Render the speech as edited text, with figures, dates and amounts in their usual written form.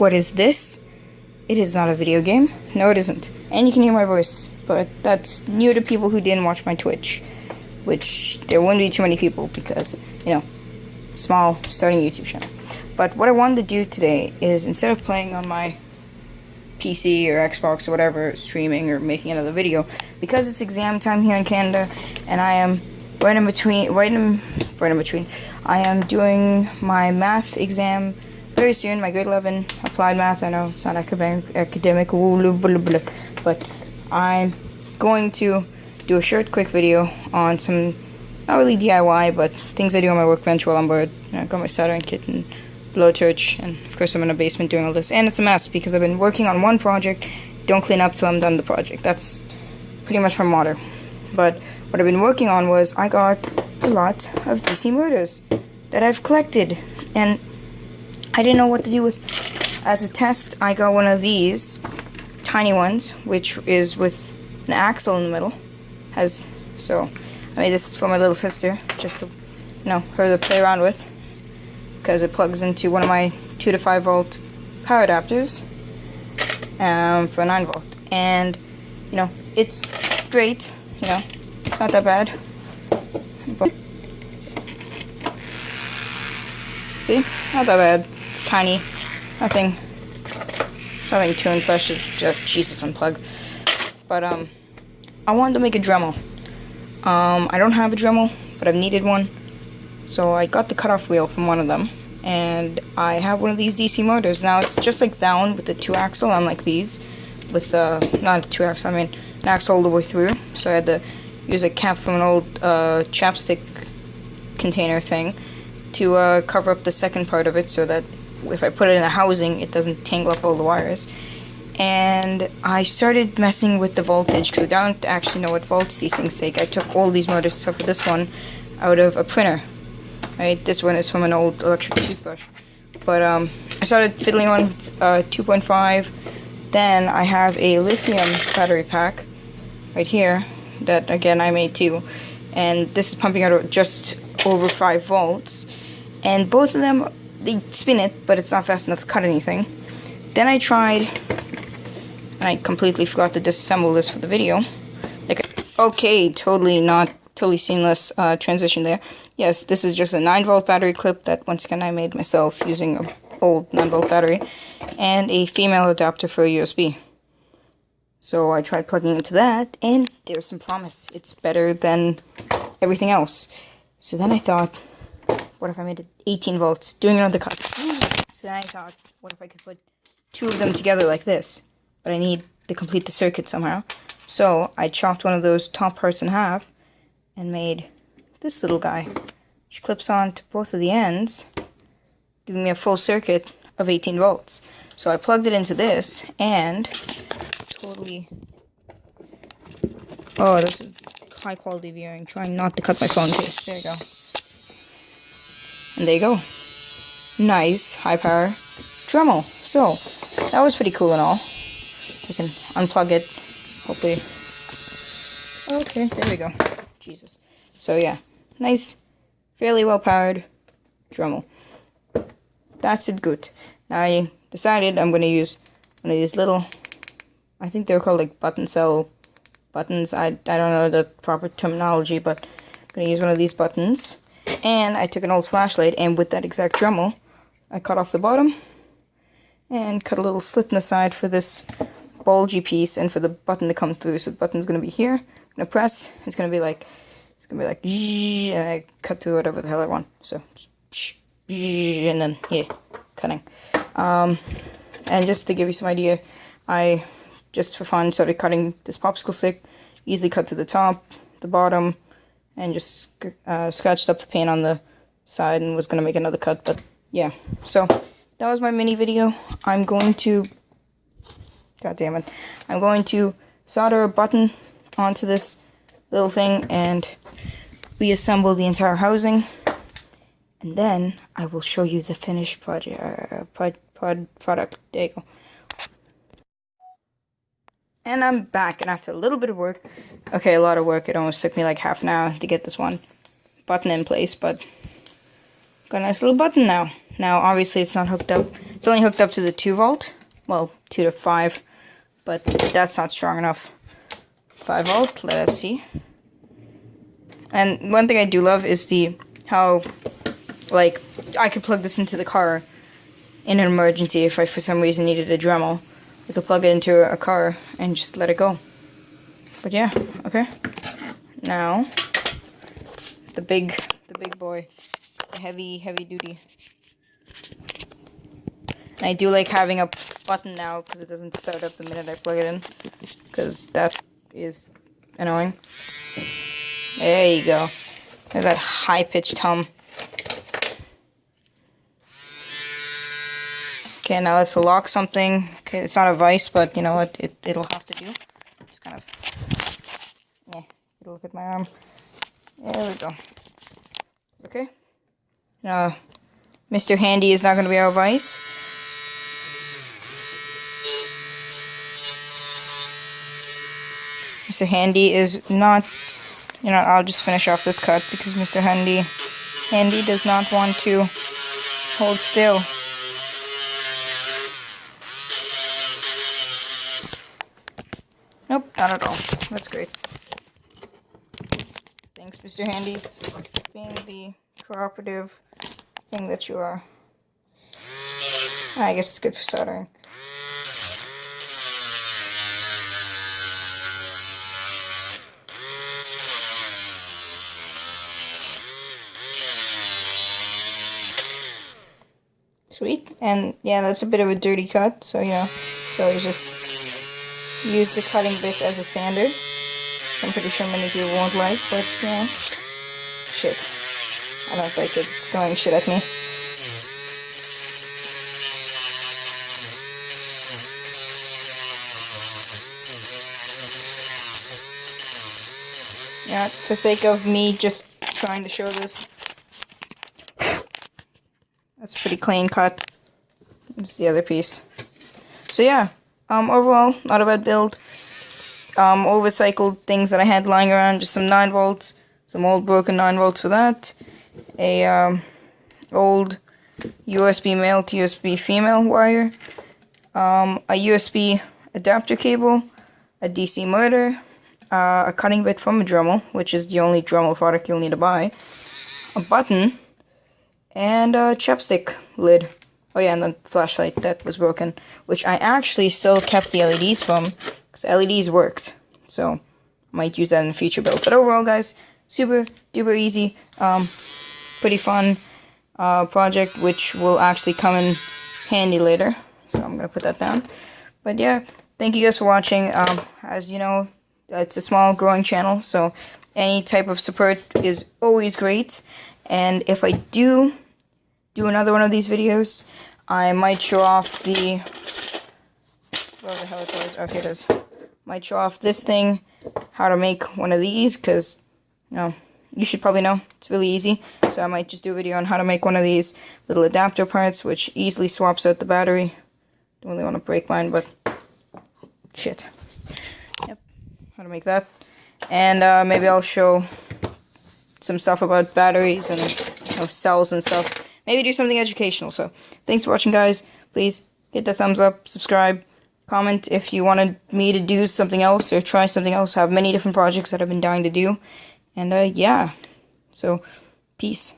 What is this? It is not a video game. No, it isn't. And you can hear my voice, but that's new to people who didn't watch my Twitch, which there wouldn't be too many people because, you know, small starting YouTube channel. But what I wanted to do today is, instead of playing on my PC or Xbox or whatever, streaming or making another video, because it's exam time here in Canada, and I am right in between, I am doing my math exam very soon, my grade 11 applied math. I know it's not academic, but I'm going to do a short, quick video on some, not really DIY, but things I do on my workbench while I'm bored. I got my soldering kit and blowtorch, and of course I'm in a basement doing all this, and it's a mess because I've been working on one project, don't clean up till I'm done the project. That's pretty much my motto. But what I've been working on was, I got a lot of DC murders that I've collected, and I didn't know what to do with. As a test, I got one of these tiny ones, which is with an axle in the middle. So I made this for my little sister, just to, her to play around with, because it plugs into one of my 2 to 5 volt power adapters for a 9 volt, and it's great. It's not that bad. But, see, not that bad. It's tiny, nothing too impressive. Jesus, unplug. But I wanted to make a Dremel. I don't have a Dremel, but I've needed one. So I got the cutoff wheel from one of them, and I have one of these DC motors. Now it's just like that one with the 2-axle, unlike these, with not a 2-axle, I mean an axle all the way through. So I had to use a cap from an old chapstick container thing to cover up the second part of it, so that if I put it in a housing, it doesn't tangle up all the wires. And I started messing with the voltage, because I don't actually know what volts these things take. I took all these motors, except for this one, out of a printer. Right, this one is from an old electric toothbrush. But I started fiddling on with 2.5. Then I have a lithium battery pack right here that, again, I made too. And this is pumping out just over 5 volts. And both of them, they spin it, but it's not fast enough to cut anything. Then I tried, and I completely forgot to disassemble this for the video. Okay, totally seamless transition there. Yes, this is just a 9 volt battery clip that, once again, I made myself using an old 9 volt battery, and a female adapter for a USB. So I tried plugging into that, and there's some promise. It's better than everything else. So then I thought, what if I made it 18 volts, doing another cut? So then I thought, what if I could put 2 of them together like this? But I need to complete the circuit somehow. So I chopped one of those top parts in half and made this little guy, which clips on to both of the ends, giving me a full circuit of 18 volts. So I plugged it into this, and totally... Oh, this is high quality viewing, trying not to cut my phone case. There you go. And there you go. Nice, high power Dremel. So, that was pretty cool and all. I can unplug it, hopefully. Okay, there we go. Jesus. So yeah, nice, fairly well powered Dremel. That's it good. Now I decided I'm going to use one of these little, I think they're called like button cell buttons. I don't know the proper terminology, but I'm going to use one of these buttons. And I took an old flashlight, and with that exact Dremel, I cut off the bottom and cut a little slit in the side for this bulgy piece, and for the button to come through. So the button's going to be here. I'm going to press. It's going to be like, and I cut through whatever the hell I want. So, and then, yeah, cutting. And just to give you some idea, I, just for fun, started cutting this popsicle stick. Easily cut through the top, the bottom, and just scratched up the paint on the side, and was going to make another cut. But, yeah. So, that was my mini video. I'm going to... God damn it. I'm going to solder a button onto this little thing and reassemble the entire housing, and then I will show you the finished product. There you go. And I'm back, and after a little bit of work, okay, a lot of work, it almost took me like half an hour to get this one button in place, but got a nice little button now. Now, obviously, it's not hooked up It's only hooked up to the 2-volt. Well, 2 to 5, but that's not strong enough. 5-volt, let us see. And one thing I do love is how, like, I could plug this into the car in an emergency if I, for some reason, needed a Dremel. I could plug it into a car and just let it go. But yeah, okay. Now, the big boy, the heavy duty. And I do like having a button now because it doesn't start up the minute I plug it in, because that is annoying. There you go. There's that high-pitched hum. Okay, now let's lock something. Okay, it's not a vise, but you know what? It'll have to do. Just kind of. Yeah, look at my arm. There we go. Okay. Now, Mr. Handy is not going to be our vise. Mr. Handy is not. You know, I'll just finish off this cut because Mr. Handy does not want to hold still. Nope, not at all. That's great. Thanks, Mr. Handy, being the cooperative thing that you are. I guess it's good for soldering. Sweet, and yeah, that's a bit of a dirty cut, so yeah, so always just use the cutting bit as a sander. I'm pretty sure many of you won't like, but yeah, shit, I don't like it, it's throwing shit at me. Yeah, for the sake of me just trying to show this. That's a pretty clean cut. It's the other piece. So yeah, overall, not a bad build. All recycled things that I had lying around, just some 9 volts, some old broken 9 volts for that, a old USB male to USB female wire, a USB adapter cable, a DC motor, a cutting bit from a Dremel, which is the only Dremel product you'll need to buy, a button, and a chapstick lid. Oh yeah, and the flashlight that was broken, which I actually still kept the LEDs from, because LEDs worked, so I might use that in a future build. But overall, guys, super duper easy, pretty fun project, which will actually come in handy later, so I'm gonna put that down. But yeah, thank you guys for watching. As you know, it's a small growing channel, so any type of support is always great. And if I do another one of these videos, I might show off the, where the hell it was, okay it is, might show off this thing, how to make one of these, because, you know, you should probably know, it's really easy, so I might just do a video on how to make one of these little adapter parts, which easily swaps out the battery. Don't really want to break mine, but, shit. Yep, how to make that, and maybe I'll show some stuff about batteries and, you know, cells and stuff. Maybe do something educational. So, thanks for watching, guys. Please hit the thumbs up, subscribe, comment if you wanted me to do something else or try something else. I have many different projects that I've been dying to do. And, yeah. So, peace.